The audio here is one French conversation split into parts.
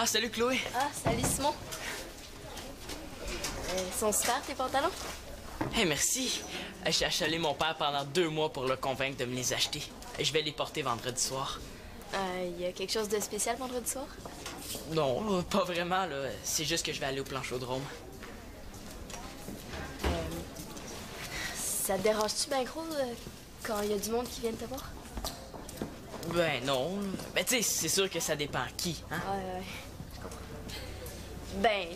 salut Chloé. Ah, salut Simon. Ils sont super tes pantalons? Hey, merci. J'ai achalé mon père pendant 2 mois pour le convaincre de me les acheter. Je vais les porter vendredi soir. Y a quelque chose de spécial vendredi soir? Non, pas vraiment, là. C'est juste que je vais aller au planchaudrome. Ça te dérange-tu bien gros quand il y a du monde qui vient te voir? Ben non. Ben tu sais, c'est sûr que ça dépend qui, hein? Ouais, je comprends. Ben,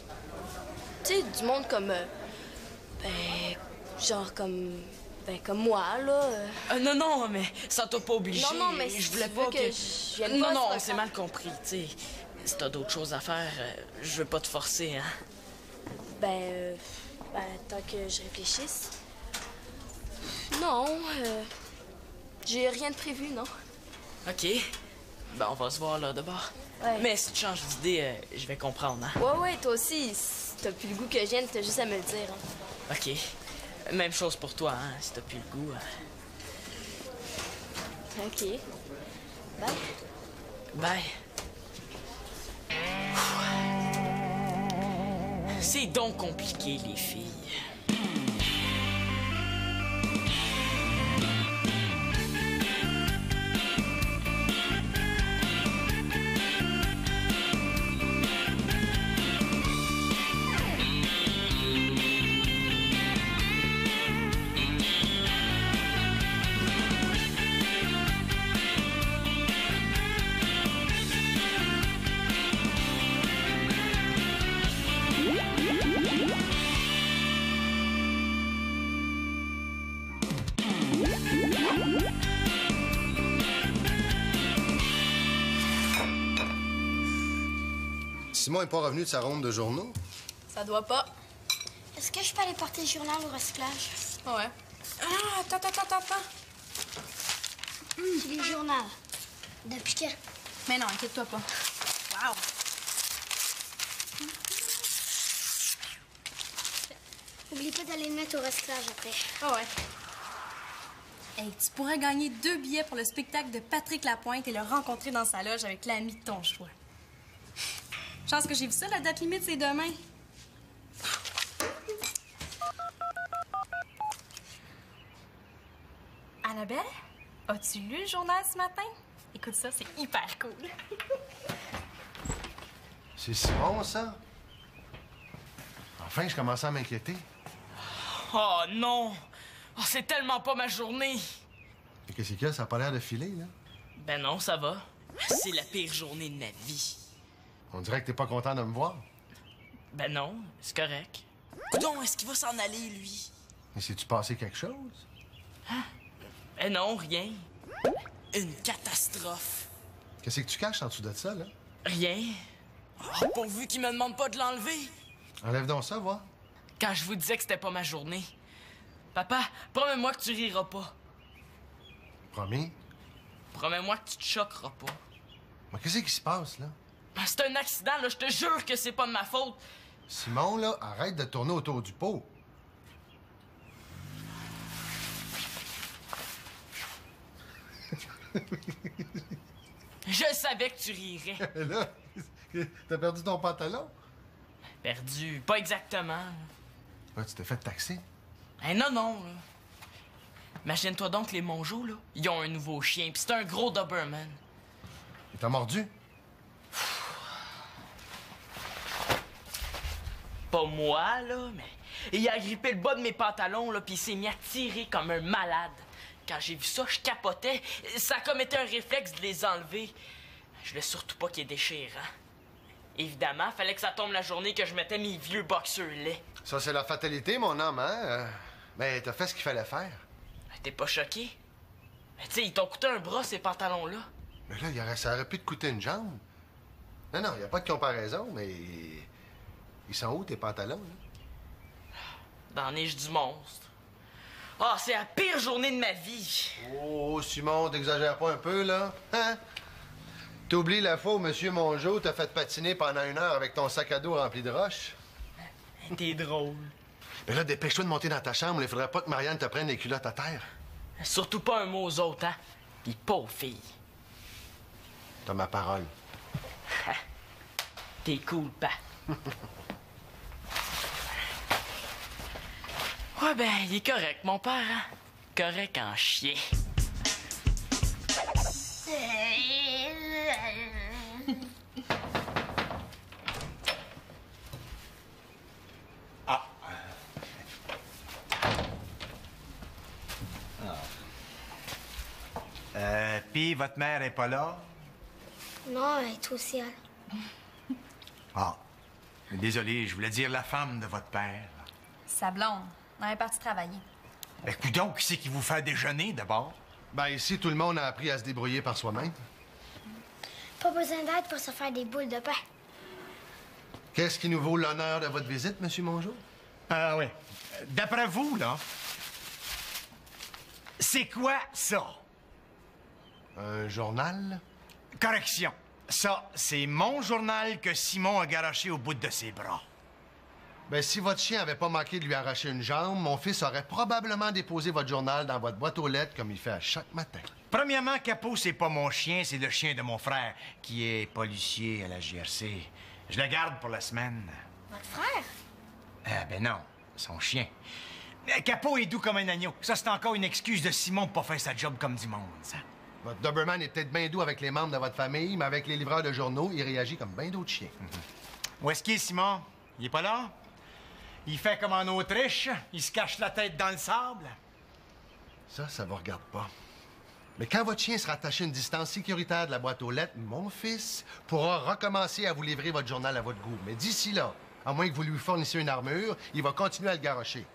tu sais, du monde comme... genre comme... Ben, comme moi, là. Non, mais ça t'a pas obligé. Non, mais je si voulais tu pas veux que je vienne pas Non, sur le c'est camp. mal compris, tu sais. Si t'as d'autres choses à faire, je veux pas te forcer, hein? Ben, tant que je réfléchisse... Non, j'ai rien de prévu, non. OK. Ben, on va se voir là, d'abord. Ouais. Mais si tu changes d'idée, je vais comprendre, hein? Ouais, toi aussi, si t'as plus le goût que je vienne, t'as juste à me le dire, hein. OK. Même chose pour toi, hein, si t'as plus le goût. OK. Bye. Bye. C'est donc compliqué, les filles. Simon n'est pas revenu de sa ronde de journaux? Ça doit pas. Est-ce que je peux aller porter le journal au recyclage? Ouais. Ah, attends. J'ai le journal. Depuis quand? Mais non, inquiète-toi pas. Wow! N'oublie pas d'aller le mettre au recyclage après. Ah ouais. Hey, tu pourrais gagner 2 billets pour le spectacle de Patrick Lapointe et le rencontrer dans sa loge avec l'ami de ton choix. Chance que j'ai vu ça, la date limite, c'est demain. Annabelle, as-tu lu le journal ce matin? Écoute ça, c'est hyper cool. C'est Simon, ça? Enfin, je commençais à m'inquiéter. Oh non! Oh, c'est tellement pas ma journée! Et qu'est-ce qu'il y a? Ça a pas l'air de filer, là? Ben non, ça va. C'est la pire journée de ma vie. On dirait que t'es pas content de me voir. Ben non, c'est correct. Coudon, est-ce qu'il va s'en aller, lui? Mais c'est-tu passé quelque chose? Ben non, rien. Une catastrophe. Qu'est-ce que tu caches en dessous de ça, là? Rien. Oh, pourvu qu'il me demande pas de l'enlever. Enlève donc ça, voir. Quand je vous disais que c'était pas ma journée. Papa, promets-moi que tu riras pas. Promis. Promets-moi que tu te choqueras pas. Mais qu'est-ce qui se passe, là? Ben, c'est un accident, là, je te jure que c'est pas de ma faute. Simon, là, arrête de tourner autour du pot. Je savais que tu rirais. Là, t'as perdu ton pantalon? Perdu, pas exactement. Ouais, tu t'es fait taxer. Hein, non, là. Imagine-toi donc les Mongeaux, là. Ils ont un nouveau chien, pis c'est un gros Doberman. Il t'a mordu? Pas moi, là, mais... Il a agrippé le bas de mes pantalons, là, pis il s'est mis à tirer comme un malade. Quand j'ai vu ça, je capotais. Ça a comme été un réflexe de les enlever. Je voulais surtout pas qu'ils déchirent, hein. Évidemment, fallait que ça tombe la journée que je mettais mes vieux boxeurs laids. Ça, c'est la fatalité, mon homme, hein? Mais t'as fait ce qu'il fallait faire. T'es pas choqué? Mais tu sais, ils t'ont coûté un bras, ces pantalons-là. Mais là, ça aurait pu te coûter une jambe. Non, y a pas de comparaison, mais... Ils sont où, tes pantalons, là? Dans la neige du monstre. Ah, c'est la pire journée de ma vie. Oh, Simon, t'exagères pas un peu, là? Hein? T'oublies la fois où Monsieur Mongeau t'a fait patiner pendant 1 heure avec ton sac à dos rempli de roches? T'es drôle. Mais là, dépêche-toi de monter dans ta chambre. Il faudrait pas que Marianne te prenne les culottes à terre. Surtout pas un mot aux autres, hein? Pis pauvre fille. T'as ma parole. T'es cool, pa. Ouais, ben, il est correct, mon père, hein? Correct en chien. Ah. Puis votre mère est pas là? Non, elle est au ciel. Ah. Désolé, je voulais dire la femme de votre père. Sa blonde. Elle est partie travailler. Ben, coudonc, qui c'est qui vous fait déjeuner, d'abord? Ben, ici, tout le monde a appris à se débrouiller par soi-même. Pas besoin d'aide pour se faire des boules de pain. Qu'est-ce qui nous vaut l'honneur de votre visite, Monsieur Mongeau? Ah oui. D'après vous, là, c'est quoi ça? Un journal? Correction. Ça, c'est mon journal que Simon a garoché au bout de ses bras. Ben, si votre chien avait pas manqué de lui arracher une jambe, mon fils aurait probablement déposé votre journal dans votre boîte aux lettres comme il fait à chaque matin. Premièrement, Capot, c'est pas mon chien, c'est le chien de mon frère, qui est policier à la GRC. Je le garde pour la semaine. Votre frère? Ben non, son chien. Capot est doux comme un agneau. Ça, c'est encore une excuse de Simon pour pas faire sa job comme du monde, ça. Votre Doberman est peut-être bien doux avec les membres de votre famille, mais avec les livreurs de journaux, il réagit comme bien d'autres chiens. Où est-ce qu'il est, Simon? Il est pas là? Il fait comme en Autriche, il se cache la tête dans le sable. Ça vous regarde pas. Mais quand votre chien sera attaché à une distance sécuritaire de la boîte aux lettres, mon fils pourra recommencer à vous livrer votre journal à votre goût. Mais d'ici là, à moins que vous lui fournissiez une armure, il va continuer à le garrocher.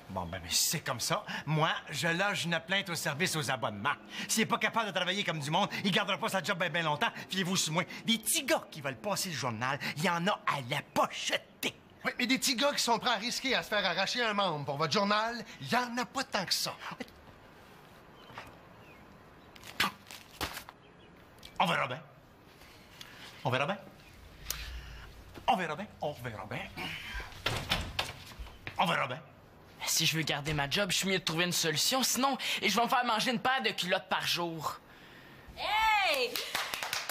Bon, ben, c'est comme ça. Moi, je loge une plainte au service aux abonnements. S'il est pas capable de travailler comme du monde, il gardera pas sa job bien longtemps. Fiez-vous sur moi. Des petits gars qui veulent passer le journal, il y en a à la pocheter. Oui, mais des petits gars qui sont prêts à risquer à se faire arracher un membre pour votre journal, il y en a pas tant que ça. On verra bien. On verra bien. On verra bien. On verra bien. On verra bien. Si je veux garder ma job, je suis mieux de trouver une solution. Sinon, je vais me faire manger une paire de culottes par jour. Hey!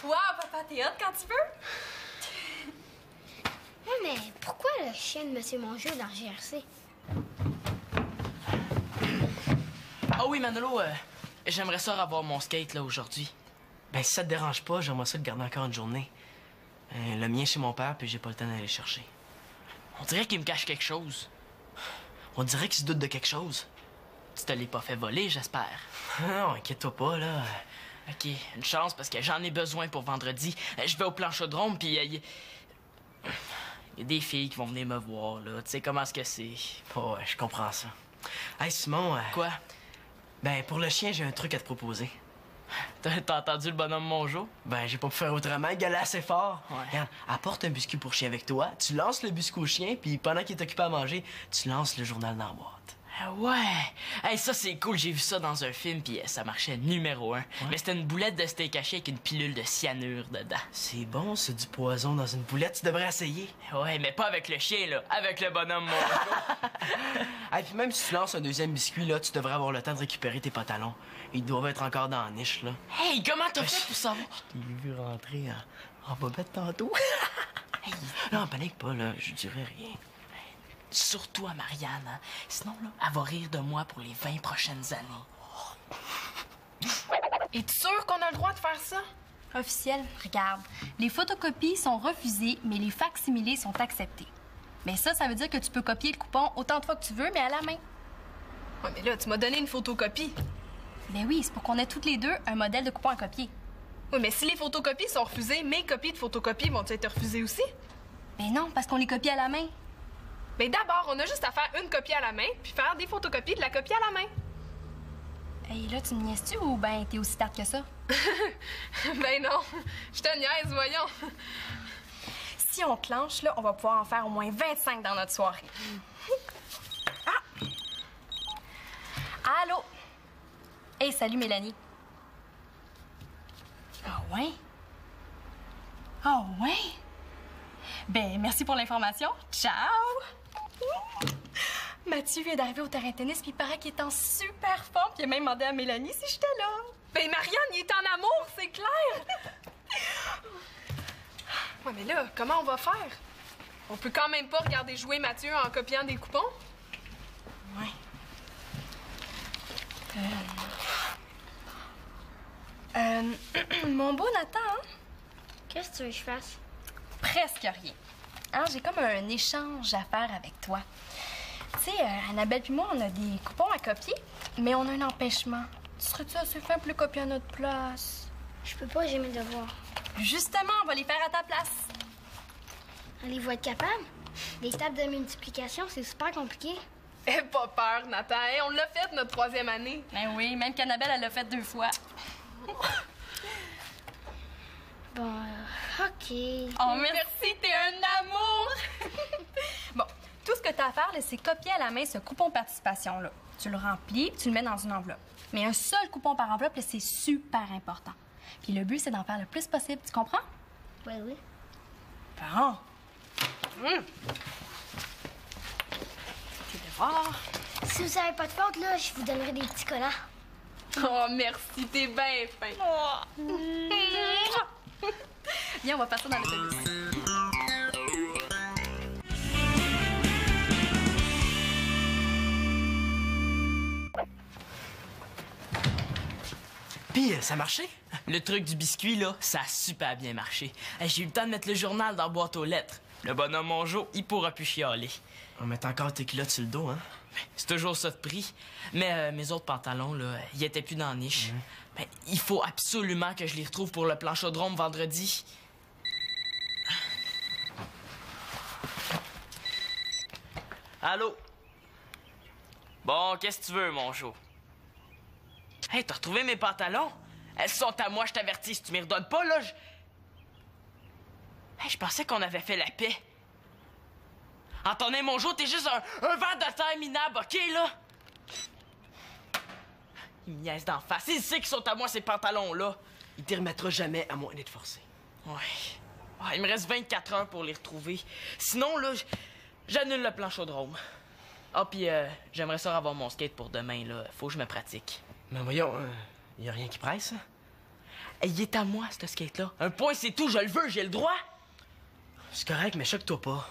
Wow, papa, t'es hot quand tu veux? Oui, mais pourquoi le chien de Monsieur Mongeau dans le GRC? Ah oui, Manolo, j'aimerais ça revoir mon skate là aujourd'hui. Ben, si ça te dérange pas, j'aimerais ça le garder encore une journée. Le mien chez mon père, puis j'ai pas le temps d'aller le chercher. On dirait qu'il me cache quelque chose. On dirait qu'il se doute de quelque chose. Tu te l'es pas fait voler, j'espère. Non, inquiète-toi pas, là. OK, une chance parce que j'en ai besoin pour vendredi. Je vais au planchodrome, puis il y a des filles qui vont venir me voir, là. Tu sais comment est-ce que c'est. Oh, ouais, je comprends ça. Hey, Simon. Quoi? Ben, pour le chien, j'ai un truc à te proposer. T'as entendu le bonhomme Mongeau? Ben, j'ai pas pu faire autrement. Il gueulait assez fort. Ouais. Regarde, apporte un biscuit pour chien avec toi. Tu lances le biscuit au chien, puis pendant qu'il est occupé à manger, tu lances le journal dans la boîte. Ah ouais! Hey, ça, c'est cool. J'ai vu ça dans un film, puis ça marchait numéro 1. Mais c'était une boulette de steak haché avec une pilule de cyanure dedans. C'est bon, c'est du poison dans une boulette. Tu devrais essayer. Ouais, mais pas avec le chien, là. Avec le bonhomme Mongeau. Et puis même si tu lances un deuxième biscuit, là, tu devrais avoir le temps de récupérer tes pantalons. Ils doivent être encore dans la niche, là. Hey, comment t'as fait pour savoir? Je t'ai vu rentrer en bobette tantôt. Hey, non, panique pas, là. Je dirais rien. Surtout à Marianne, hein? Sinon, là, elle va rire de moi pour les 20 prochaines années. Es-tu sûr qu'on a le droit de faire ça? Officiel, regarde. Les photocopies sont refusées, mais les facsimilés sont acceptés. Mais ça veut dire que tu peux copier le coupon autant de fois que tu veux, mais à la main. Ouais, mais là, tu m'as donné une photocopie. Ben oui, c'est pour qu'on ait toutes les deux un modèle de coupon à copier. Oui, mais si les photocopies sont refusées, mes copies de photocopies vont être refusées aussi? Ben non, parce qu'on les copie à la main. Mais d'abord, on a juste à faire une copie à la main, puis faire des photocopies de la copie à la main. Et là, tu me niaises-tu ou ben t'es aussi tarte que ça? Ben non, je te niaise, voyons. Si on clenche, là, on va pouvoir en faire au moins 25 dans notre soirée. Ah! Allô? Hey, salut Mélanie. Ah ouais? Ah ouais? Ben, merci pour l'information. Ciao! Mathieu vient d'arriver au terrain de tennis, puis il paraît qu'il est en super forme, puis il a même demandé à Mélanie si j'étais là. Ben Marianne, il est en amour, c'est clair! Ouais, mais là, comment on va faire? On peut quand même pas regarder jouer Mathieu en copiant des coupons? Ouais. Mon beau Nathan, hein? Qu'est-ce que tu veux que je fasse? Presque rien. Hein, j'ai comme un échange à faire avec toi. Tu sais, Annabelle puis moi, on a des coupons à copier, mais on a un empêchement. Tu serais-tu assez fin pour les copier à notre place? Je peux pas, j'ai mes devoirs. Justement, on va les faire à ta place. Allez-vous être capable? Des tables de multiplication, c'est super compliqué. Aie pas peur, Nathan. Hein? On l'a fait notre 3e année. Ben oui, même qu'Annabelle, elle l'a fait 2 fois. Bon, OK. Oh, merci, t'es un amour! Bon, tout ce que t'as à faire, là, c'est copier à la main ce coupon participation-là. Tu le remplis, tu le mets dans une enveloppe. Mais un seul coupon par enveloppe, là, c'est super important. Puis le but, c'est d'en faire le plus possible, tu comprends? Oui, oui. Bon. Tes devoirs. Si vous avez pas de faute, là, je vous donnerai des petits collants. Oh, merci, t'es bien fin. Viens, on va passer dans l'autobus. Puis, ça a marché? Le truc du biscuit, là, ça a super bien marché. J'ai eu le temps de mettre le journal dans la boîte aux lettres. Le bonhomme Mongeau, il pourra plus chialer. On met encore tes culottes sur le dos, hein? C'est toujours ça de prix. Mais mes autres pantalons, là, ils étaient plus dans la niche. Ben, il faut absolument que je les retrouve pour le plan chaudron vendredi. Allô? Bon, qu'est-ce que tu veux, Mongeau? Hey, t'as retrouvé mes pantalons? Elles sont à moi, je t'avertis. Si tu m'y redonnes pas, là, Hey, je pensais qu'on avait fait la paix. Antonin Mongeau, t'es juste un ver de terre minable, OK, là? Il me niaise d'en face. Il sait qu'ils sont à moi, ces pantalons-là. Il t'y remettra jamais à moins d'être forcé. Ouais. Ah, il me reste 24 heures pour les retrouver. Sinon, là, j'annule le plan chaudrome. Ah, puis j'aimerais ça avoir mon skate pour demain, là. Faut que je me pratique. Mais voyons, y a rien qui presse, hein? Hey, il est à moi, ce skate-là. Un point, c'est tout. Je le veux, j'ai le droit. C'est correct, mais choque-toi pas.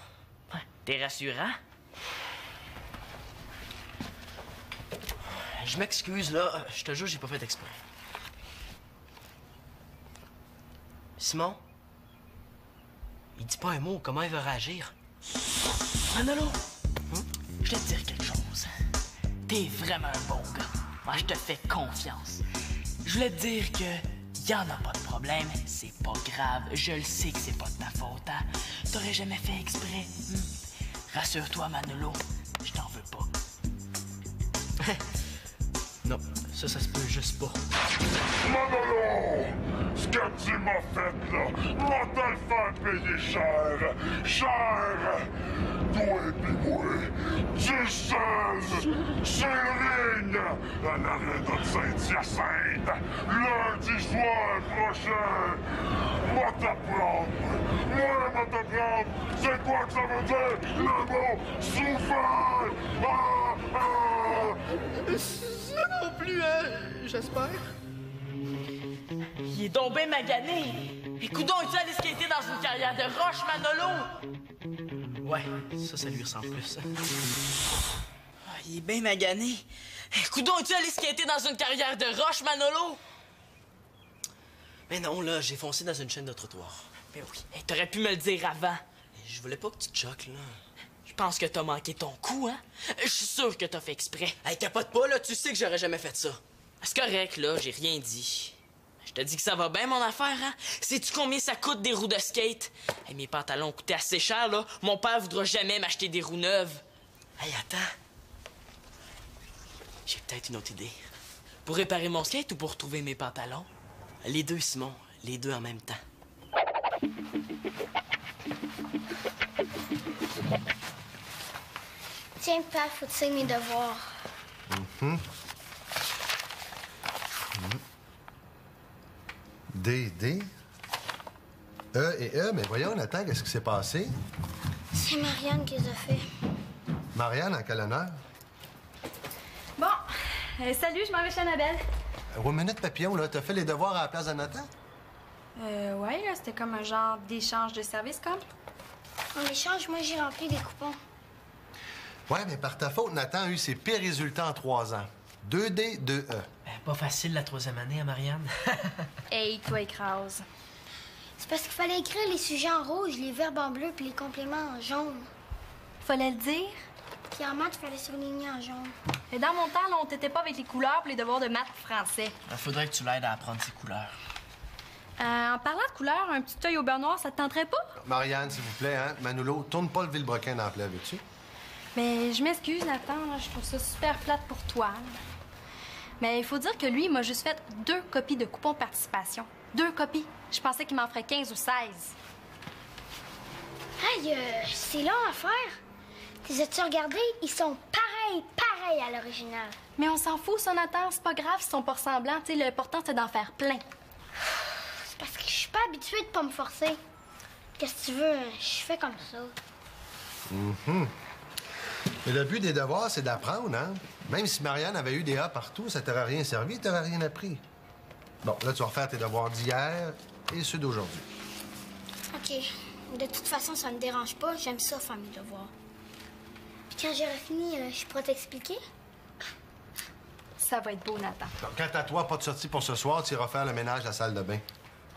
Ouais, t'es rassurant? Je m'excuse, là. Je te jure, j'ai pas fait exprès. Simon? Il dit pas un mot. Comment il va réagir? Manolo, je vais te dire quelque chose. T'es vraiment un bon gars. Moi, je te fais confiance. Je voulais te dire que y en a pas de problème. C'est pas grave. Je le sais que c'est pas de ta faute, hein. T'aurais jamais fait exprès. Rassure-toi, Manolo. Je t'en veux pas. Non, ça se peut juste pas. Manolo! Ce que tu m'as fait, là, va te le faire payer cher! Cher! Toi pis moi, tu seul, sur le ring, à l'aréna de Saint-Hyacinthe, lundi soir prochain! Va t'apprendre! Moi, va t'apprendre! C'est quoi que ça veut dire? Le mot souffert! Ah! Ah! Ça non plus, j'espère. Il est donc ben magané. Et coudonc, es-tu allé skater dans une carrière de roche, Manolo? Ouais, ça lui ressemble plus. Ah, il est bien magané. Coudonc, es-tu allé skater dans une carrière de roche, Manolo? Mais non, là, j'ai foncé dans une chaîne de trottoir. Ben oui. Hey, t'aurais pu me le dire avant. Je voulais pas que tu te choques, là. Je pense que t'as manqué ton coup, hein? Je suis sûr que t'as fait exprès. Hey, capote pas, là, tu sais que j'aurais jamais fait ça. C'est correct, là, j'ai rien dit. Je te dis que ça va bien, mon affaire, hein? Sais-tu combien ça coûte des roues de skate? Hey, mes pantalons coûtaient assez cher, là. Mon père voudra jamais m'acheter des roues neuves. Hey, attends. J'ai peut-être une autre idée. Pour réparer mon skate ou pour retrouver mes pantalons? Les deux, Simon. Les deux en même temps. Tiens, père, faut que tu signes mes devoirs. D, D. E et E, mais voyons, Nathan, qu'est-ce qui s'est passé? C'est Marianne qui les a fait. Marianne, en quel honneur? Bon, salut, je m'en vais chez Annabelle. Une minute, papillon, là. T'as fait les devoirs à la place de Nathan? Ouais, là, c'était comme un genre d'échange de services, comme. En échange, moi, j'ai rempli des coupons. Ouais, mais par ta faute, Nathan a eu ses pires résultats en 3 ans. 2D, 2E. Pas facile la 3e année, hein, Marianne? Hey, toi, écrase. C'est parce qu'il fallait écrire les sujets en rouge, les verbes en bleu, puis les compléments en jaune. Fallait le dire. Puis en maths, il fallait surligner en jaune. Et dans mon temps, là, on t'était pas avec les couleurs pour les devoirs de maths français. Il faudrait que tu l'aides à apprendre ses couleurs. En parlant de couleurs, un petit œil au beurre noir, ça te tenterait pas? Marianne, s'il vous plaît, hein? Manolo, tourne pas le vilebrequin dans la plaie, veux-tu? Mais je m'excuse, Nathan, là, je trouve ça super plate pour toi. Là. Mais il faut dire que lui, il m'a juste fait 2 copies de coupons de participation. 2 copies. Je pensais qu'il m'en ferait 15 ou 16. Aïe, c'est long à faire. Les as-tu regardés? Ils sont pareils à l'original. Mais on s'en fout, ça, Nathan. C'est pas grave s'ils sont pas ressemblants. Tu sais, l'important, c'est d'en faire plein. C'est parce que je suis pas habituée de pas me forcer. Qu'est-ce que tu veux? Je fais comme ça. Mais le but des devoirs, c'est d'apprendre, hein? Même si Marianne avait eu des A partout, ça t'aurait rien servi, t'aurais rien appris. Bon, là, tu vas refaire tes devoirs d'hier et ceux d'aujourd'hui. OK. De toute façon, ça me dérange pas. J'aime ça, faire mes devoirs. Puis quand j'aurai fini, je pourrais t'expliquer? Ça va être beau, Nathan. Donc, quant à toi, pas de sortie pour ce soir, tu iras faire le ménage à la salle de bain.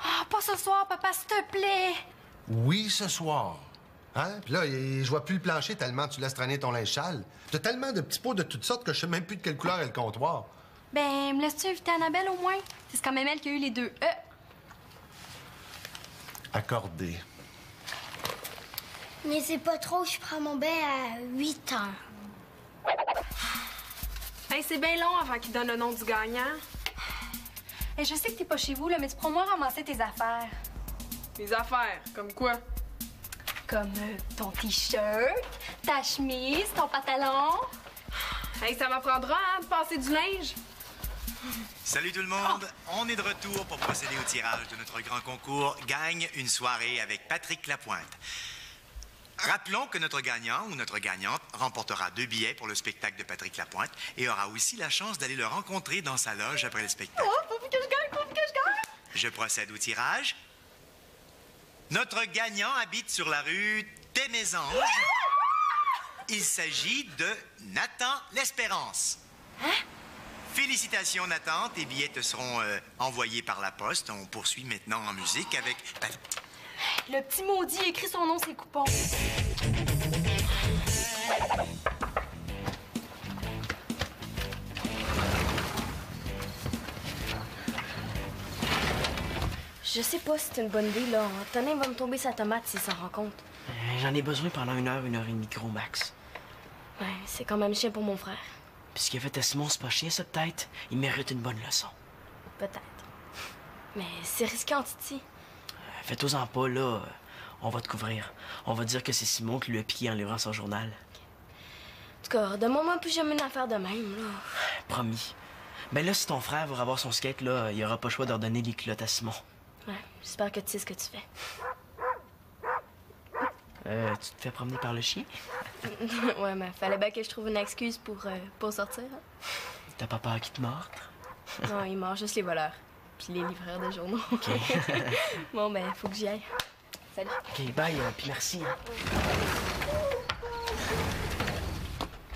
Ah, pas ce soir, papa, s'il te plaît. Oui, ce soir. Hein? Puis là, je vois plus le plancher tellement tu laisses traîner ton linge sale. T'as tellement de petits pots de toutes sortes que je sais même plus de quelle couleur est le comptoir. Ben, me laisses-tu inviter Annabelle au moins? C'est quand même elle qui a eu les 2 E. Accordé. Mais c'est pas trop, je prends mon bain à 8 heures. Hey, c'est bien long avant qu'il donne le nom du gagnant. Et je sais que t'es pas chez vous, là, mais tu pourras moi ramasser tes affaires. Les affaires, comme quoi? Comme ton T-shirt, ta chemise, ton pantalon. Hey, ça m'apprendra, hein, de passer du linge. Salut tout le monde! On est de retour pour procéder au tirage de notre grand concours Gagne une soirée avec Patrick Lapointe. Rappelons que notre gagnant ou notre gagnante remportera 2 billets pour le spectacle de Patrick Lapointe et aura aussi la chance d'aller le rencontrer dans sa loge après le spectacle. Oh, faut que je gagne, faut que je gagne! Je procède au tirage. Notre gagnant habite sur la rue des Mésanges. Il s'agit de Nathan L'Espérance. Hein? Félicitations, Nathan. Tes billets te seront envoyés par la poste. On poursuit maintenant en musique avec... Le petit maudit écrit son nom sur ses coupons. Je sais pas si c'est une bonne idée, là. Antonin va me tomber sa tomate s'il s'en rend compte. J'en ai besoin pendant 1 heure et demie gros max. Ouais, c'est quand même chiant pour mon frère. Puis ce qu'il a fait à Simon, c'est pas chier, ça, peut-être. Il mérite une bonne leçon. Peut-être. Mais c'est risqué, Titi. Fais-toi-en pas, là. On va te couvrir. On va dire que c'est Simon qui lui a piqué en livrant son journal. En tout cas, demande-moi plus jamais une affaire de même, là. Promis. Ben là, si ton frère va avoir son skate, là, il aura pas le choix de redonner les culottes à Simon. Ouais, j'espère que tu sais ce que tu fais. Tu te fais promener par le chien? Ouais, mais fallait bien que je trouve une excuse pour sortir. Hein. T'as pas peur qu'il te morde? Non, il mord juste les voleurs. Puis les livreurs de journaux. OK. Bon, ben, faut que j'y aille. Salut. OK, bye, puis merci.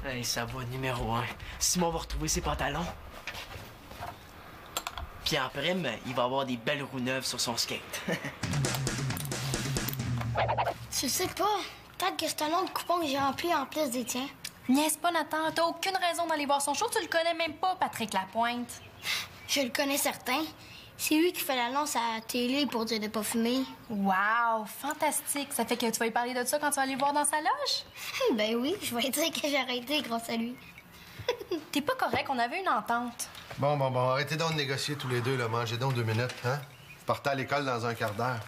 Hey, ça va, numéro 1. Simon va retrouver ses pantalons. Puis en prime, il va avoir des belles roues neuves sur son skate. Tu sais pas. Peut-être que c'est un nom de coupon que j'ai rempli en plus des tiens. Niaise pas, Nathan. T'as aucune raison d'aller voir son show. Tu le connais même pas, Patrick Lapointe. Je le connais certain. C'est lui qui fait l'annonce à la télé pour dire de pas fumer. Wow, fantastique. Ça fait que tu vas lui parler de ça quand tu vas aller le voir dans sa loge? Ben oui, je vais dire que j'ai arrêté grâce à lui. T'es pas correct, on avait une entente. Bon, arrêtez donc de négocier tous les deux, là. Mangez donc 2 minutes, hein? Vous partez à l'école dans un quart d'heure.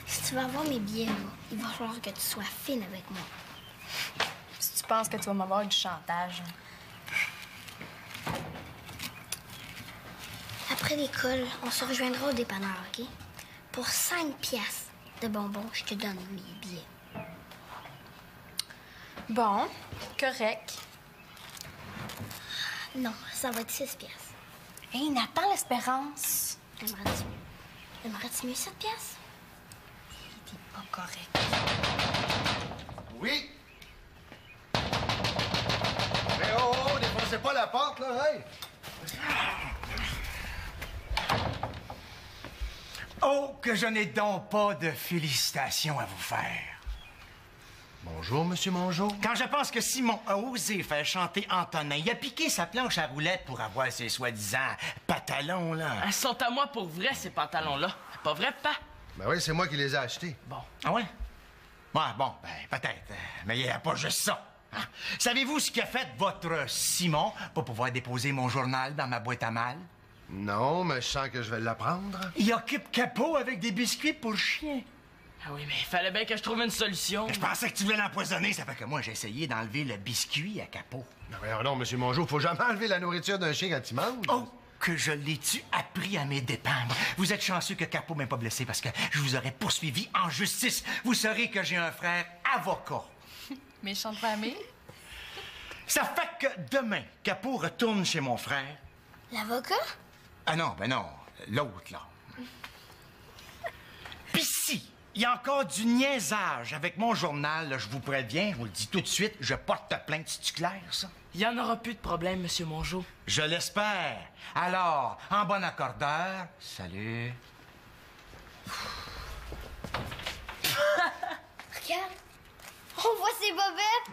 Si tu vas avoir mes billets, là, il va falloir que tu sois fine avec moi. Si tu penses que tu vas m'avoir du chantage. Après l'école, on se rejoindra au dépanneur, OK? Pour 5 piastres de bonbons, je te donne mes billets. Bon, correct. Non, ça va être 6 piastres. Hey, Nathan, l'espérance. Aimerais-tu mieux cette pièce? T'es pas correct. Oui? Mais oh, défoncez pas la porte, là, hey! Oh, que je n'ai donc pas de félicitations à vous faire. Bonjour, Monsieur Mongeau. Quand je pense que Simon a osé faire chanter Antonin, il a piqué sa planche à roulettes pour avoir ses soi-disant pantalons, là. Elles sont à moi pour vrai, ces pantalons-là. Pas vrai, pas? Ben oui, c'est moi qui les ai achetés. Bon. Ah ouais? Ouais, bon, ben, peut-être. Mais il n'y a pas juste ça. Hein? Savez-vous ce qu'a fait votre Simon pour pouvoir déposer mon journal dans ma boîte à mal? Non, mais je sens que je vais l'apprendre. Il occupe Capot avec des biscuits pour le chien. Ah oui, mais il fallait bien que je trouve une solution. Je pensais que tu voulais l'empoisonner, ça fait que moi, j'ai essayé d'enlever le biscuit à Capot. Non, Monsieur Mongeau, faut jamais enlever la nourriture d'un chien quand il mange. Oh, que je l'ai-tu appris à mes dépens. Vous êtes chanceux que Capot m'ait pas blessé parce que je vous aurais poursuivi en justice. Vous saurez que j'ai un frère avocat. Méchante famille. Ça fait que demain, Capot retourne chez mon frère. L'avocat? Ah non, ben non, l'autre, là. Pis si, il y a encore du niaisage avec mon journal, là, je vous préviens, je vous le dis tout de suite, je porte plainte, c'est-tu clair, ça? Il y en aura plus de problème, Monsieur Mongeau. Je l'espère. Alors, en bon accordeur, salut. Regarde, on voit ses bobettes.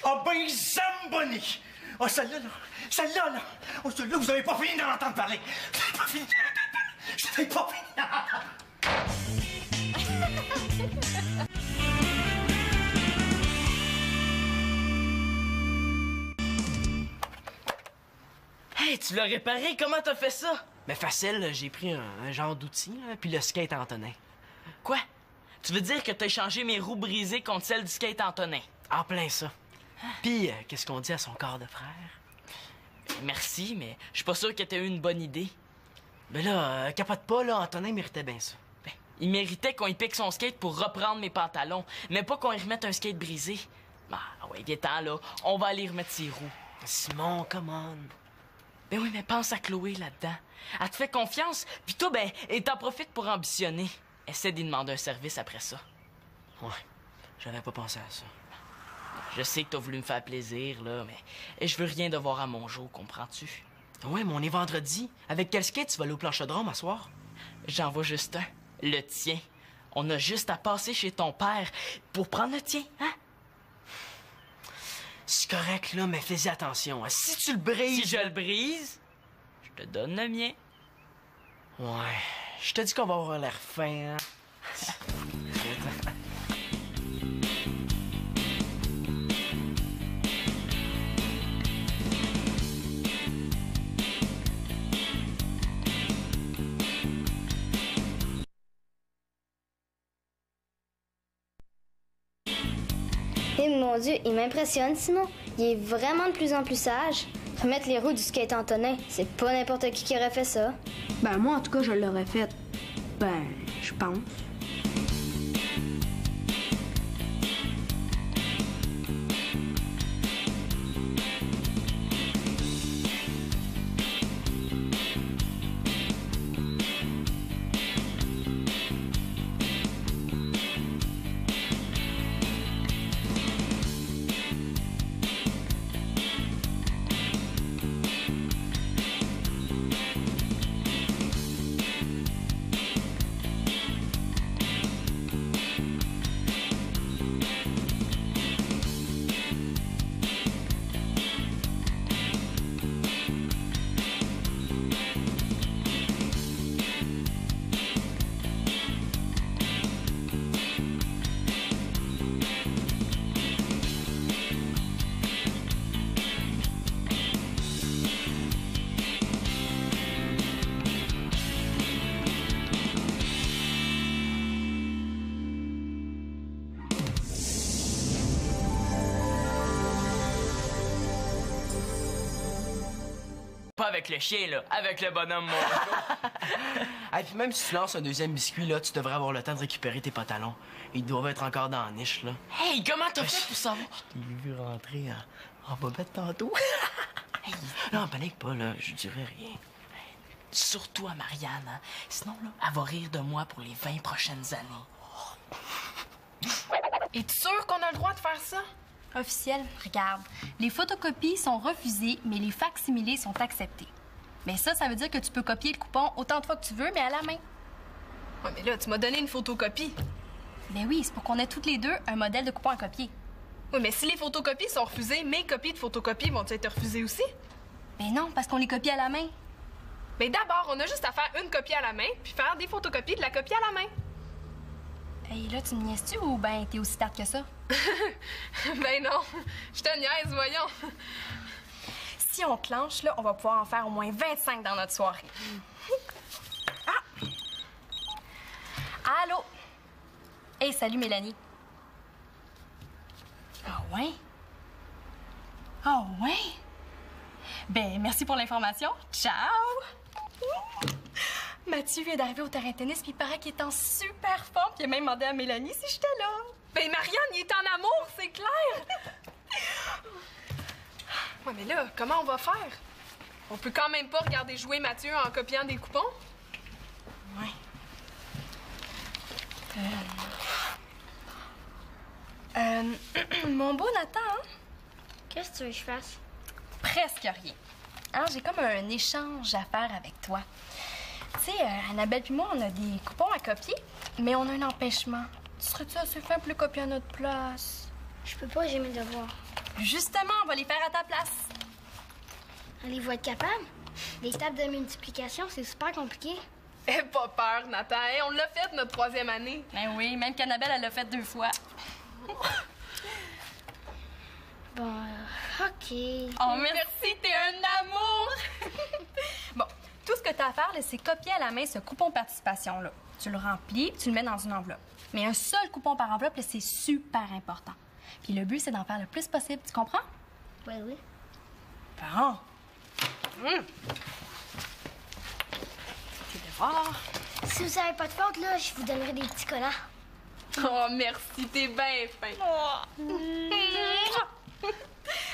Ah ben, Zamboni! Oh, celle-là, là! Celle-là, là! Oh, celle-là, vous avez pas fini d'en entendre parler! Vous avez pas fini d'en entendre parler! Je n'avais pas fini d'en entendre. Hey, tu l'as réparé? Comment t'as fait ça? Mais facile, j'ai pris un genre d'outil, là, puis le skate Antonin. Quoi? Tu veux dire que t'as échangé mes roues brisées contre celles du skate Antonin? En plein ça. Puis, qu'est-ce qu'on dit à son corps de frère? Merci, mais je suis pas sûr que t'aies eu une bonne idée. Mais là, capote pas, là, Antonin méritait bien ça. Ben, il méritait qu'on y pique son skate pour reprendre mes pantalons, mais pas qu'on y remette un skate brisé. Ah ouais, il est temps, là. On va aller remettre ses roues. Simon, come on. Ben oui, mais pense à Chloé là-dedans. Elle te fait confiance, puis toi, ben, elle t'en profite pour ambitionner. Essaie d'y demander un service après ça. Ouais, j'avais pas pensé à ça. Je sais que t'as voulu me faire plaisir, là, mais je veux rien devoir à mon jour, comprends-tu? Ouais, mais on est vendredi. Avec quel skate tu vas aller au planchodrome à soir? J'en vois juste un. Le tien. On a juste à passer chez ton père pour prendre le tien, hein? C'est correct, là, mais fais-y attention. Hein. Si tu le brises... Si je le brise, je te donne le mien. Ouais, je te dis qu'on va avoir l'air fin, hein? Eh mon Dieu, il m'impressionne, Simon. Il est vraiment de plus en plus sage. Remettre les roues du skate Antonin, c'est pas n'importe qui aurait fait ça. Ben, moi, en tout cas, je l'aurais fait. Ben, je pense. Pas avec le chien, là. Avec le bonhomme Mongeau. Et puis même si tu lances un deuxième biscuit, là, tu devrais avoir le temps de récupérer tes pantalons. Ils doivent être encore dans la niche, là. Hey, comment t'as fait pour savoir? Je t'ai vu rentrer en bobette tantôt. Hey, non, panique pas, là. Je dirais rien. Surtout à Marianne, hein? Sinon, là, elle va rire de moi pour les 20 prochaines années. Es-tu sûr qu'on a le droit de faire ça? Officiel, regarde. Les photocopies sont refusées, mais les facsimilés sont acceptés. Mais ça veut dire que tu peux copier le coupon autant de fois que tu veux, mais à la main. Ouais, mais là, tu m'as donné une photocopie. Ben oui, c'est pour qu'on ait toutes les deux un modèle de coupon à copier. Oui, mais si les photocopies sont refusées, mes copies de photocopies vont être refusées aussi? Ben non, parce qu'on les copie à la main. Mais d'abord, on a juste à faire une copie à la main, puis faire des photocopies de la copie à la main. Hey, là, tu me niaises-tu ou ben t'es aussi tarte que ça? Ben non, je te niaise, voyons. Si on clenche, là, on va pouvoir en faire au moins 25 dans notre soirée. Ah! Allô? Hey, salut Mélanie. Ah ouais? Ah ouais? Ben, merci pour l'information. Ciao! Mathieu vient d'arriver au terrain de tennis, puis il paraît qu'il est en super forme, puis il a même demandé à Mélanie si j'étais là. Ben Marianne, il est en amour, c'est clair! Ouais, mais là, comment on va faire? On peut quand même pas regarder jouer Mathieu en copiant des coupons? Ouais. Mon beau Nathan, hein? Qu'est-ce que tu veux que je fasse? Presque rien. Hein, j'ai comme un échange à faire avec toi. Tu sais, Annabelle puis moi, on a des coupons à copier, mais on a un empêchement. Tu serais-tu assez fin pour les copier à notre place? Je peux pas, j'ai mes devoirs. Justement, on va les faire à ta place. Allez-vous être capable? Les tables de multiplication, c'est super compliqué. Aie pas peur, Nathan. Hein? On l'a fait notre 3e année. Ben oui, même qu'Annabelle, elle l'a fait 2 fois. Bon, OK. Oh, merci, t'es un amour! Bon, tout ce que t'as à faire, là, c'est copier à la main ce coupon participation-là. Tu le remplis, puis tu le mets dans une enveloppe. Mais un seul coupon par enveloppe, là, c'est super important. Puis le but, c'est d'en faire le plus possible. Tu comprends? Oui, oui. Bon. Tes devoirs. Si vous avez pas de faute, là, je vous donnerai des petits collants. Oh, merci, t'es bien fin.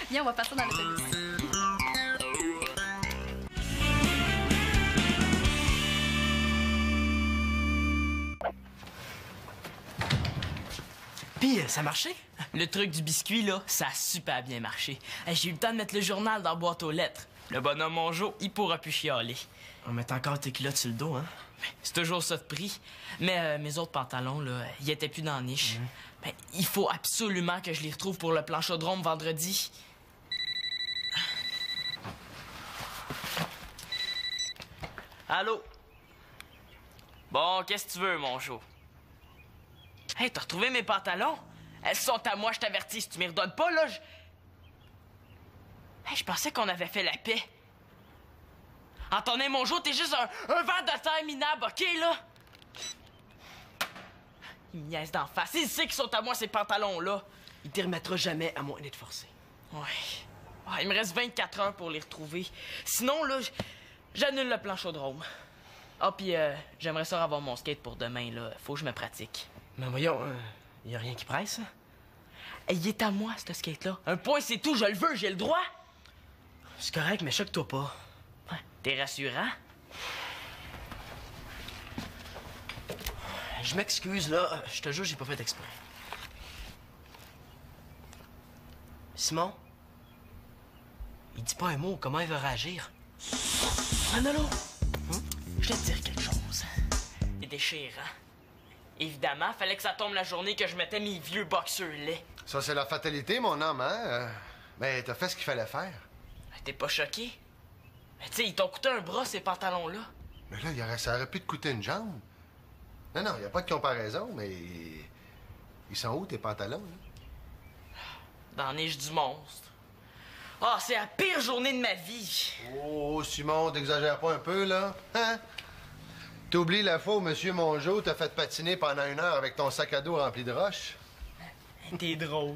Viens, on va passer dans l'autobus. Puis, ça a marché? Le truc du biscuit, là, ça a super bien marché. J'ai eu le temps de mettre le journal dans la boîte aux lettres. Le bonhomme Mongeau, il pourra plus chialer. On met encore tes culottes sur le dos, hein? C'est toujours ça de prix. Mais mes autres pantalons, là, ils étaient plus dans la niche. Ben, il faut absolument que je les retrouve pour le planchodrome vendredi. Allô? Bon, qu'est-ce que tu veux, Mongeau? Hey, t'as retrouvé mes pantalons? Elles sont à moi, je t'avertis. Si tu m'y redonnes pas, là, Hey, je pensais qu'on avait fait la paix. Antonin Mongeau, t'es juste un ver de terre minable, OK, là? Il me niaise d'en face. Il sait qu'ils sont à moi, ces pantalons-là. Il t'y remettra jamais, à moins d'être forcé. Ouais. Il me reste 24 heures pour les retrouver. Sinon, là, j'annule le planchodrome. Ah, puis j'aimerais ça avoir mon skate pour demain, là. Faut que je me pratique. Mais voyons, y a rien qui presse, hein? Hey, il est à moi, ce skate-là. Un point, c'est tout. Je le veux, j'ai le droit. C'est correct, mais choque-toi pas. Ouais, t'es rassurant? Je m'excuse, là. Je te jure, j'ai pas fait exprès. Simon? Il dit pas un mot. Comment il va réagir? Manolo! Je vais te dire quelque chose. C'est déchirant. Évidemment, fallait que ça tombe la journée que je mettais mes vieux boxeurs laids. Ça, c'est la fatalité, mon homme, hein? Mais t'as fait ce qu'il fallait faire. T'es pas choqué? Mais tu sais, ils t'ont coûté un bras, ces pantalons-là. Mais là, ça aurait pu te coûter une jambe. Non, y a pas de comparaison, mais... Ils sont où, tes pantalons, là? Dans la neige du monstre. Ah, c'est la pire journée de ma vie. Oh, Simon, t'exagères pas un peu, là? Hein? T'oublies la fois où M. Mongeau t'a fait patiner pendant 1 heure avec ton sac à dos rempli de roches? T'es drôle.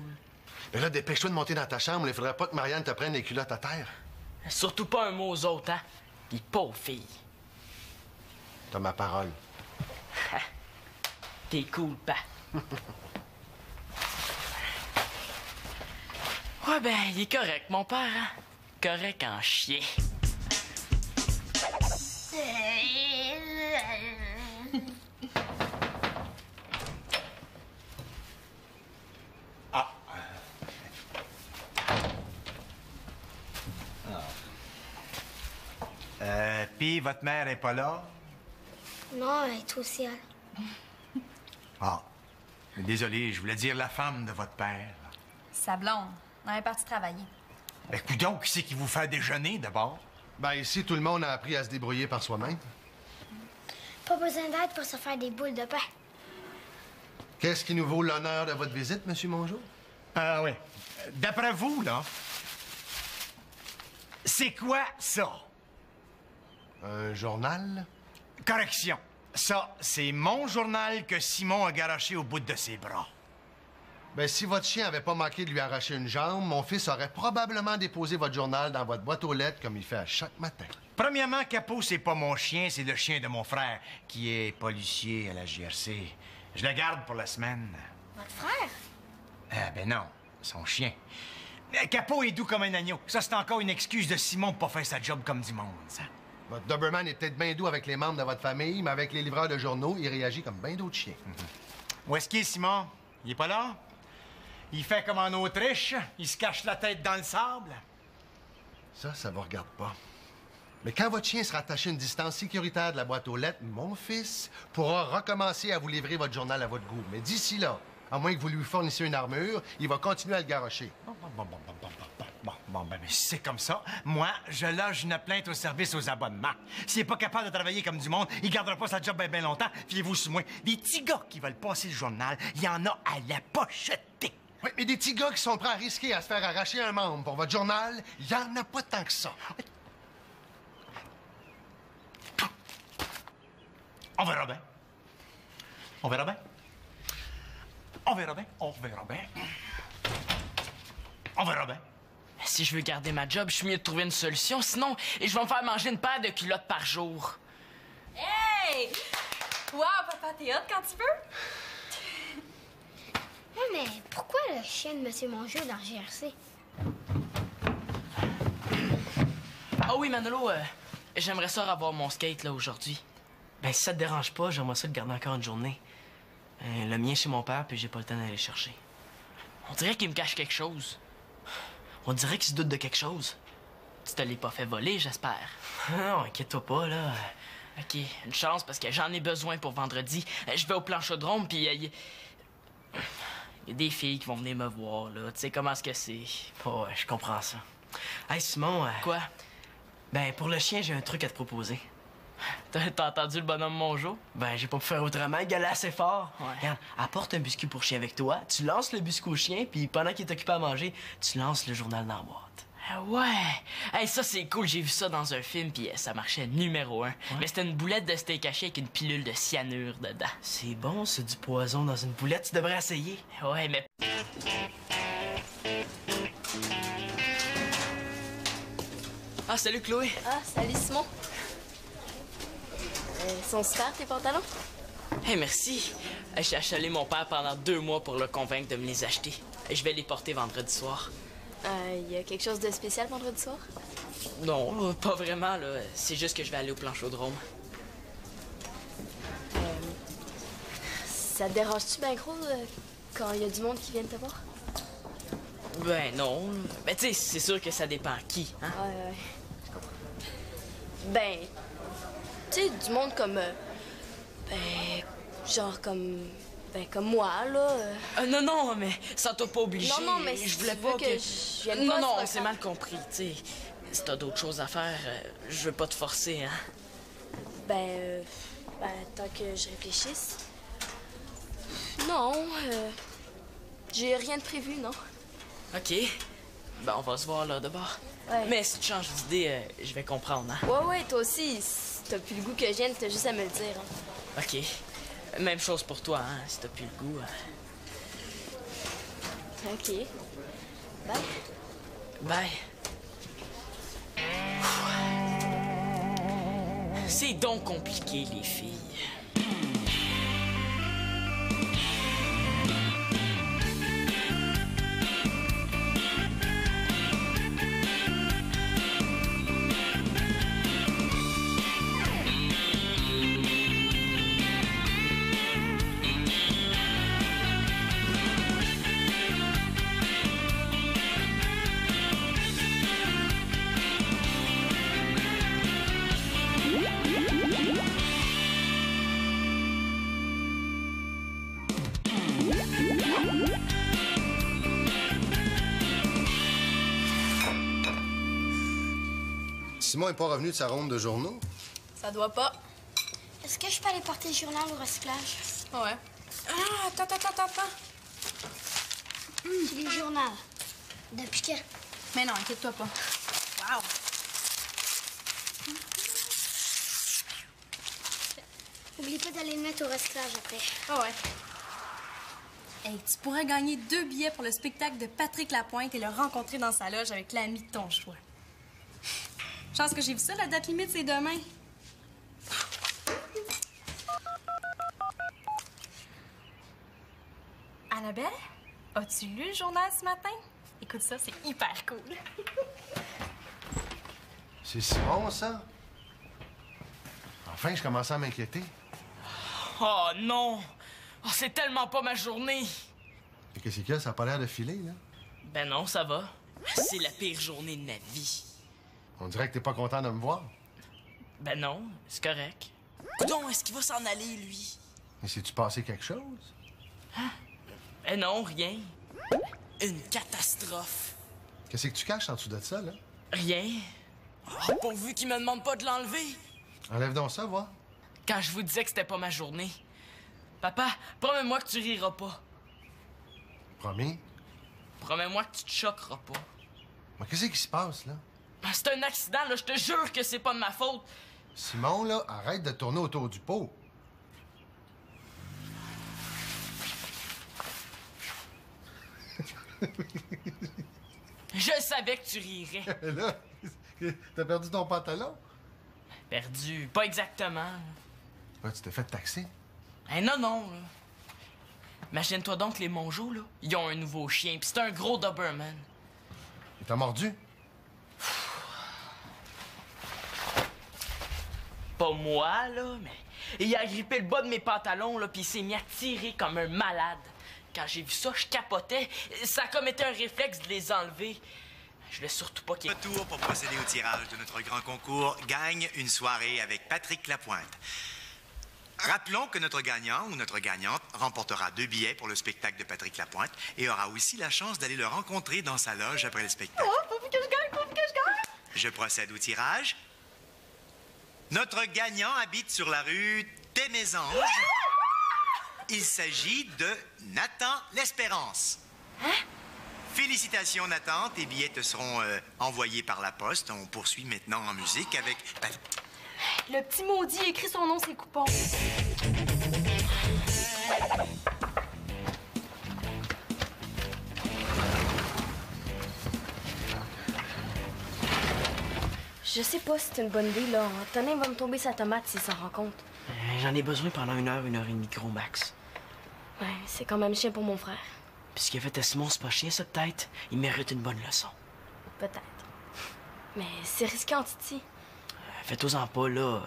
Mais là, dépêche-toi de monter dans ta chambre. Il faudrait pas que Marianne te prenne les culottes à terre. Surtout pas un mot aux autres, hein? Pis pauvre fille. T'as ma parole. T'es cool, pa. Ouais, ben, il est correct, mon père, hein? correct en chien. Ah. Puis votre mère est pas là? Non, elle est au ciel. Ah. Désolé, je voulais dire la femme de votre père. Sa blonde. Elle est partie travailler. Ben, coudonc, qui c'est qui vous fait déjeuner, d'abord? Ben, ici, tout le monde a appris à se débrouiller par soi-même. Pas besoin d'aide pour se faire des boules de pain. Qu'est-ce qui nous vaut l'honneur de votre visite, Monsieur Mongeau? Ah oui. D'après vous, là, c'est quoi ça? Un journal? Correction. Ça, c'est mon journal que Simon a garoché au bout de ses bras. Ben, si votre chien avait pas manqué de lui arracher une jambe, mon fils aurait probablement déposé votre journal dans votre boîte aux lettres comme il fait à chaque matin. Premièrement, Capot, c'est pas mon chien, c'est le chien de mon frère, qui est policier à la GRC. Je le garde pour la semaine. Votre frère? Ah, ben non, son chien. Capot est doux comme un agneau. Ça, c'est encore une excuse de Simon pour pas faire sa job comme du monde, ça. Votre Doberman est peut-être bien doux avec les membres de votre famille, mais avec les livreurs de journaux, il réagit comme bien d'autres chiens. Où est-ce qu'il est, Simon? Il est pas là? Il fait comme en Autriche, il se cache la tête dans le sable. Ça vous regarde pas. Mais quand votre chien sera attaché à une distance sécuritaire de la boîte aux lettres, mon fils pourra recommencer à vous livrer votre journal à votre goût. Mais d'ici là, à moins que vous lui fournissiez une armure, il va continuer à le garrocher. Bon, ben, c'est comme ça. Moi, je loge une plainte au service aux abonnements. S'il est pas capable de travailler comme du monde, il gardera pas sa job bien longtemps. Fiez-vous sur moi. Des petits gars qui veulent passer le journal, il y en a à la pocheter. Oui, mais des petits gars qui sont prêts à risquer à se faire arracher un membre pour votre journal, il y en a pas tant que ça. On verra bien. On verra bien. On verra bien. On verra bien. On verra bien. Si je veux garder ma job, je suis mieux de trouver une solution. Sinon, je vais me faire manger une paire de culottes par jour. Hey! Wow, papa, t'es hot quand tu peux? Oui, mais pourquoi le chien de Monsieur Mongeau dans le GRC? Ah oui, Manolo, j'aimerais ça revoir mon skate là aujourd'hui. Ben, si ça te dérange pas, j'aimerais ça le garder encore une journée. Le mien chez mon père, puis j'ai pas le temps d'aller le chercher. On dirait qu'il me cache quelque chose. On dirait qu'il se doute de quelque chose. Tu te l'es pas fait voler, j'espère. Non, inquiète-toi pas, là. OK, une chance parce que j'en ai besoin pour vendredi. Je vais au planchodrome, puis il y a des filles qui vont venir me voir, là. Tu sais comment est-ce que c'est. Oh, ouais, je comprends ça. Hey, Simon. Quoi? Ben, pour le chien, j'ai un truc à te proposer. T'as entendu le bonhomme Mongeau? Ben, j'ai pas pu faire autrement. Il gueulait assez fort. Ouais. Regarde, apporte un biscuit pour chien avec toi. Tu lances le biscuit au chien, puis pendant qu'il est occupé à manger, tu lances le journal dans la boîte. Ah ouais! Hey, ça, c'est cool. J'ai vu ça dans un film, puis ça marchait numéro 1. Ouais. Mais c'était une boulette de steak haché avec une pilule de cyanure dedans. C'est bon, c'est du poison dans une boulette. Tu devrais essayer. Ouais, mais... Ah, salut, Chloé. Ah, salut, Simon. Sont super, tes pantalons? Hey, merci. J'ai achalé mon père pendant 2 mois pour le convaincre de me les acheter. Je vais les porter vendredi soir. Y a quelque chose de spécial vendredi soir? Non, pas vraiment, là. C'est juste que je vais aller au planchodrome. Ça te dérange-tu bien gros quand il y a du monde qui vient te voir? Ben non. Ben tu sais, c'est sûr que ça dépend qui, hein? Ouais, je comprends. Ben, tu sais, du monde comme... genre comme... Ben, comme moi, là. Non, mais ça t'a pas obligé. Non, mais je voulais tu pas veux que je vienne Non, pas non, sur le c'est camp. mal compris, tu sais. Si t'as d'autres choses à faire, je veux pas te forcer, hein? Ben, tant que je réfléchisse... Non, j'ai rien de prévu, non. OK. Ben, on va se voir là, d'abord. Ouais. Mais si tu changes d'idée, je vais comprendre, hein? Ouais, toi aussi, si t'as plus le goût que je vienne, t'as juste à me le dire. Hein. OK. Même chose pour toi, hein, si t'as plus le goût. OK. Bye. Bye. C'est donc compliqué, les filles. Simon n'est pas revenu de sa ronde de journaux. Ça doit pas. Est-ce que je peux aller porter le journal au recyclage? Ouais. Ah, attends. J'ai le journal. Depuis quand? Mais non, inquiète-toi pas. Wow! Oublie pas d'aller le mettre au recyclage après. Ah ouais. Hey, tu pourrais gagner 2 billets pour le spectacle de Patrick Lapointe et le rencontrer dans sa loge avec l'ami de ton choix. Chance que j'ai vu ça, la date limite, c'est demain. Annabelle, as-tu lu le journal ce matin? Écoute ça, c'est hyper cool. C'est Simon, ça? Enfin, je commençais à m'inquiéter. Oh non! Oh, c'est tellement pas ma journée! Et qu'est-ce qu'il y a? Ça a pas l'air de filer, là? Ben non, ça va. C'est la pire journée de ma vie. On dirait que t'es pas content de me voir. Ben non, c'est correct. Coudon, est-ce qu'il va s'en aller, lui? Mais si tu passé quelque chose? Ben non, rien. Une catastrophe. Qu'est-ce que tu caches en dessous de ça, là? Rien. Oh, pourvu qu'il me demande pas de l'enlever. Enlève donc ça, voir. Quand je vous disais que c'était pas ma journée. Papa, promets-moi que tu riras pas. Promis? Promets-moi que tu te choqueras pas. Mais qu'est-ce qui se passe, là? Ben, c'est un accident, là. Je te jure que c'est pas de ma faute. Simon, là, arrête de tourner autour du pot. Je savais que tu rirais. Là, t'as perdu ton pantalon? Perdu, pas exactement. Ouais, tu t'es fait taxer. Hein, non. Là. Imagine-toi donc les Mongeaux, là. Ils ont un nouveau chien, pis c'est un gros Doberman. Il t'a mordu? Pas moi, là, mais il a agrippé le bas de mes pantalons, là, pis il s'est mis à tirer comme un malade. Quand j'ai vu ça, je capotais. Ça a comme été un réflexe de les enlever. Je voulais surtout pas qu'il... Retour pour procéder au tirage de notre grand concours Gagne une soirée avec Patrick Lapointe. Rappelons que notre gagnant ou notre gagnante remportera 2 billets pour le spectacle de Patrick Lapointe et aura aussi la chance d'aller le rencontrer dans sa loge après le spectacle. Oh, faut que je gagne! Je procède au tirage. Notre gagnant habite sur la rue des Mésanges. Il s'agit de Nathan L'Espérance. Hein? Félicitations, Nathan. Tes billets te seront envoyés par la poste. On poursuit maintenant en musique avec... Le petit maudit écrit son nom, ses coupons. Je sais pas si c'est une bonne idée, là. Antonin va me tomber sa tomate s'il s'en rend compte. J'en ai besoin pendant 1 heure et demie gros max. Ouais, c'est quand même chien pour mon frère. Puis ce qu'il a fait à Simon, c'est pas chien, ça, peut-être. Il mérite une bonne leçon. Peut-être. Mais c'est risqué, Titi. Fais-toi-en pas, là.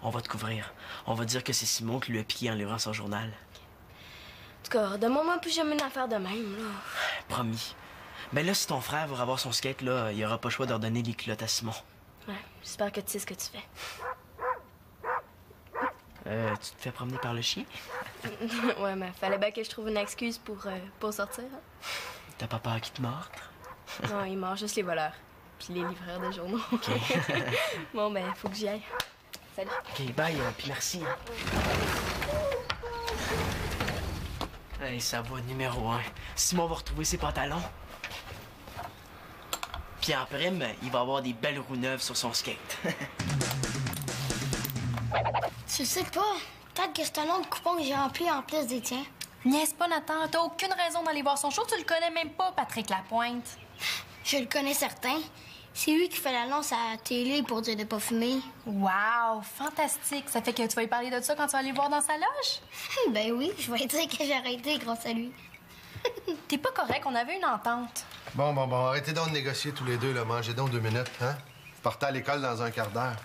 On va te couvrir. On va dire que c'est Simon qui lui a piqué en livrant son journal. En tout cas, demande-moi plus jamais une affaire de même, là. Promis. Mais là, si ton frère va avoir son skate, là, il aura pas le choix de redonner les culottes à Simon. Ouais, j'espère que tu sais ce que tu fais. Tu te fais promener par le chien? Ouais, mais fallait bien que je trouve une excuse pour sortir. Hein. T'as pas peur qu'il te morde? Non, il mord juste les voleurs. Puis les livreurs de journaux. OK. Bon, ben, faut que j'y aille. Salut. OK, bye, puis merci. Hein. Hey, ça va, numéro 1. Simon va retrouver ses pantalons. Puis en prime, il va avoir des belles roues neuves sur son skate. Tu sais pas, peut-être que c'est un autre coupon que j'ai rempli en plus des tiens. Niaise pas, Nathan. T'as aucune raison d'aller voir son show. Tu le connais même pas, Patrick Lapointe. Je le connais certain. C'est lui qui fait l'annonce à la télé pour dire de pas fumer. Wow, fantastique. Ça fait que tu vas lui parler de ça quand tu vas aller voir dans sa loge? Ben oui, je vais dire que j'ai arrêté grâce à lui. T'es pas correct, on avait une entente. Bon, arrêtez donc de négocier tous les deux, là. Mangez donc 2 minutes, hein? Vous partez à l'école dans un quart d'heure.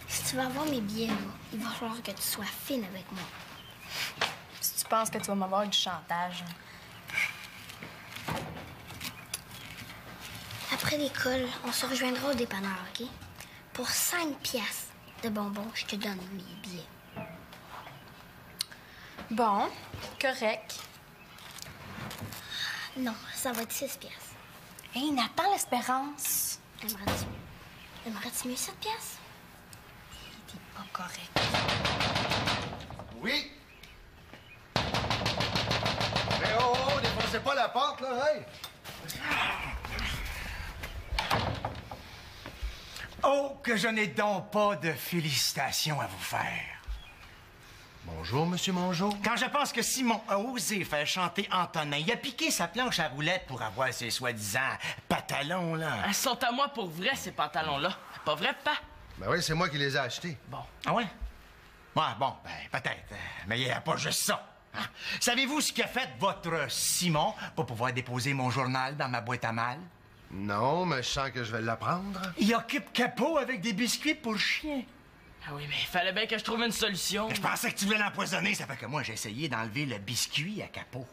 Si tu vas avoir mes billets, là, il va falloir que tu sois fine avec moi. Si tu penses que tu vas m'avoir du chantage. Après l'école, on se rejoindra au dépanneur, OK? Pour 5 piastres de bonbons, je te donne mes billets. Bon, correct. Non, ça va être 6 piastres. Hey, Nathan, l'espérance. Aimerais-tu mieux cette pièce? T'es pas correct. Oui? Mais oh, défoncez pas la porte, là, hey! Oh, que je n'ai donc pas de félicitations à vous faire. Bonjour, Monsieur Mongeau. Quand je pense que Simon a osé faire chanter Antonin, il a piqué sa planche à roulettes pour avoir ses soi-disant pantalons, là. Elles sont à moi pour vrai, ces pantalons-là. Pas vrai, papa? Ben oui, c'est moi qui les ai achetés. Bon. Ah ouais? Ouais, bon, ben, peut-être. Mais il n'y a pas juste ça. Hein? Savez-vous ce qu'a fait votre Simon pour pouvoir déposer mon journal dans ma boîte à mal? Non, mais je sens que je vais l'apprendre. Il occupe Capot avec des biscuits pour chien. Ah oui, mais il fallait bien que je trouve une solution. Je pensais que tu voulais l'empoisonner, ça fait que moi, j'ai essayé d'enlever le biscuit à Capot.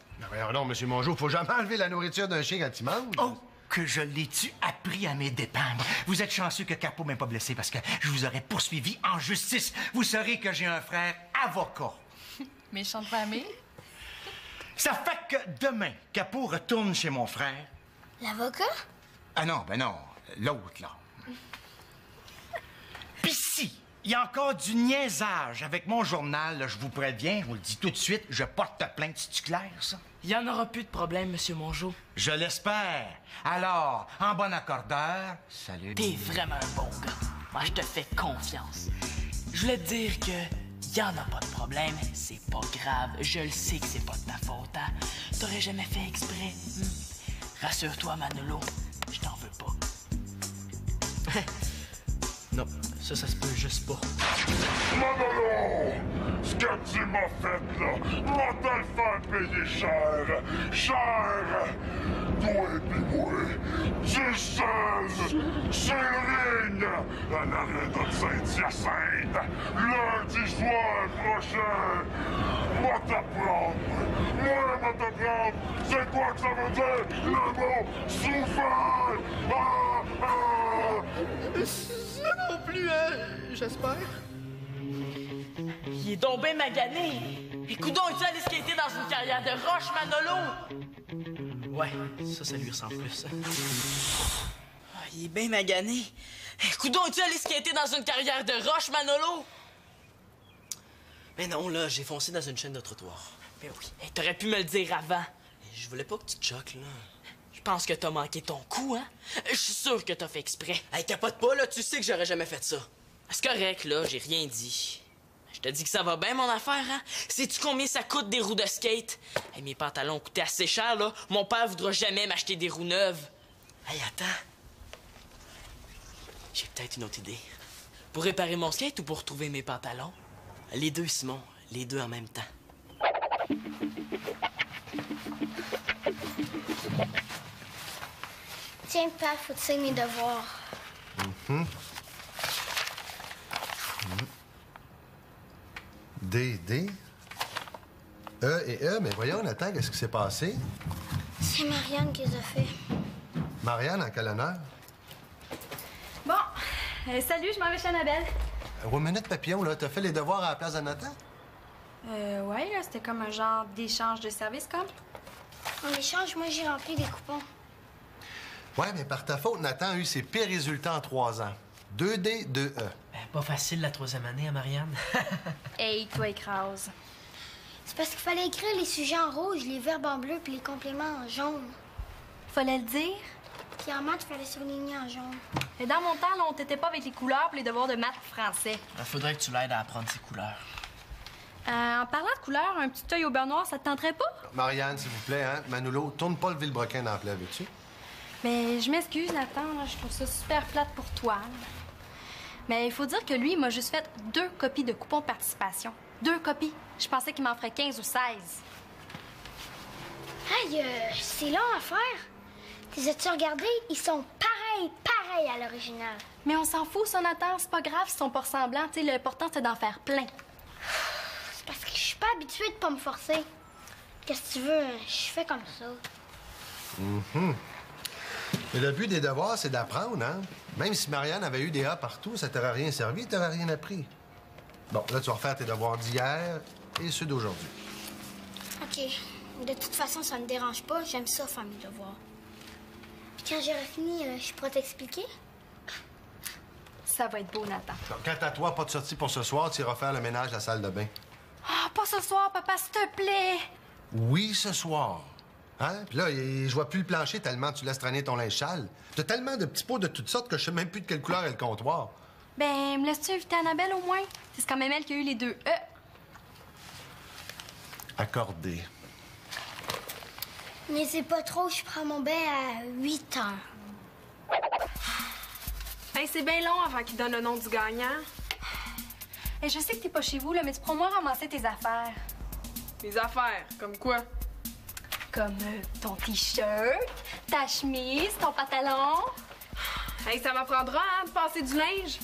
Non, Monsieur Mongeau, faut jamais enlever la nourriture d'un chien quand il mange. Oh, que je l'ai-tu appris à mes dépens. Vous êtes chanceux que Capot m'ait pas blessé parce que je vous aurais poursuivi en justice. Vous saurez que j'ai un frère avocat. Méchante famille. Ça fait que demain, Capot retourne chez mon frère. L'avocat? Ah non, ben non, l'autre, là. Pis si il y a encore du niaisage avec mon journal, là, je vous préviens, je vous le dis tout de suite, je porte plainte. C'est-tu clair, ça? Il y en aura plus de problème, Monsieur Mongeau. Je l'espère. Alors, en bon accordeur, salut. T'es vraiment un bon gars. Moi, je te fais confiance. Je voulais te dire que y en a pas de problème. C'est pas grave. Je le sais que c'est pas de ta faute, hein. T'aurais jamais fait exprès. Rassure-toi, Manolo. Je t'en veux pas. Non, ça se peut juste pas. Manolo! Ce que tu m'as fait, là, va te le faire payer cher! Cher! Toi et moi, du seul, sur le ring, à l'aréna de Saint-Hyacinthe, lundi soir prochain! Va t'apprendre! Moi, va t'apprendre! C'est quoi que ça veut dire? Le mot souffert! Ah! Ah! Non plus, j'espère. Il est donc ben magané. Et coudonc, es-tu allé skater dans une carrière de roche, Manolo? Ouais, ça lui ressemble plus. Ah, il est bien magané. Coudonc, es-tu allé skater dans une carrière de roche, Manolo? Mais non, là, j'ai foncé dans une chaîne de trottoir. Ben oui. Hey, t'aurais pu me le dire avant. Je voulais pas que tu te choques, là. Je pense que t'as manqué ton coup, hein? Je suis sûr que t'as fait exprès. Hey, capote pas, là, tu sais que j'aurais jamais fait ça. C'est correct, là, j'ai rien dit. Je te dis que ça va bien, mon affaire, hein? Sais-tu combien ça coûte des roues de skate? Hey, mes pantalons coûtaient assez cher, là. Mon père voudra jamais m'acheter des roues neuves. Hey, attends. J'ai peut-être une autre idée. Pour réparer mon skate ou pour retrouver mes pantalons? Les deux, Simon. Les deux en même temps. Tiens, père, faut que tu signes mes devoirs. D, D. E et E, mais voyons, Nathan, qu'est-ce qui s'est passé? C'est Marianne qui les a fait. Marianne, en quel honneur? Bon, salut, je m'en vais chez Annabelle. Ouais, minute, papillon, là, t'as fait les devoirs à la place de Nathan? Ouais, là, c'était comme un genre d'échange de services, comme. En échange, moi, j'ai rempli des coupons. Ouais, mais par ta faute, Nathan a eu ses pires résultats en 3 ans. 2D, 2E. Ben, pas facile la 3e année, à Marianne. Hey, toi, écrase. C'est parce qu'il fallait écrire les sujets en rouge, les verbes en bleu, puis les compléments en jaune. Fallait le dire. Puis en maths, il fallait surligner en jaune. Et dans mon temps, là, on t'était pas avec les couleurs pour les devoirs de maths français. Il faudrait que tu l'aides à apprendre ses couleurs. En parlant de couleurs, un petit œil au beurre noir, ça te tenterait pas? Marianne, s'il vous plaît, hein? Manolo, tourne pas le vilebrequin dans la plaie, veux-tu? Mais je m'excuse, Nathan, là, je trouve ça super plate pour toi. là. Mais il faut dire que lui, il m'a juste fait 2 copies de coupons de participation. 2 copies. Je pensais qu'il m'en ferait 15 ou 16. Aïe, c'est long à faire. Les as-tu regardés? Ils sont pareils à l'original. Mais on s'en fout, ça, Nathan. C'est pas grave s'ils sont pas ressemblants. Tu sais, l'important, c'est d'en faire plein. C'est parce que je suis pas habituée de pas me forcer. Qu'est-ce que tu veux? Je fais comme ça. Mais le but des devoirs, c'est d'apprendre, hein? Même si Marianne avait eu des A partout, ça t'aurait rien servi, t'aurais rien appris. Bon, là, tu vas refaire tes devoirs d'hier et ceux d'aujourd'hui. OK. De toute façon, ça me dérange pas. J'aime ça, faire mes devoirs. Puis Quand j'aurai fini, je pourrais t'expliquer? Ça va être beau, Nathan. Quant à toi, pas de sortie pour ce soir, tu iras faire le ménage à la salle de bain. Ah, pas ce soir, papa, s'il te plaît. Oui, ce soir. Hein? Puis là, je vois plus le plancher tellement tu laisses traîner ton linge sale. T'as tellement de petits pots de toutes sortes que je sais même plus de quelle couleur est le comptoir. Ben, me laisses-tu inviter Annabelle au moins? C'est quand même elle qui a eu les 2 E. Accordé. Mais c'est pas trop, je prends mon bain à 8 heures. Hey, c'est bien long avant qu'il donne le nom du gagnant. Et je sais que t'es pas chez vous, là, mais tu pourras au moins ramasser tes affaires. Les affaires, comme quoi? Comme ton T-shirt, ta chemise, ton pantalon. Hey, ça m'apprendra, hein, de passer du linge.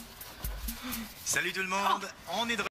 Salut tout le monde, on est de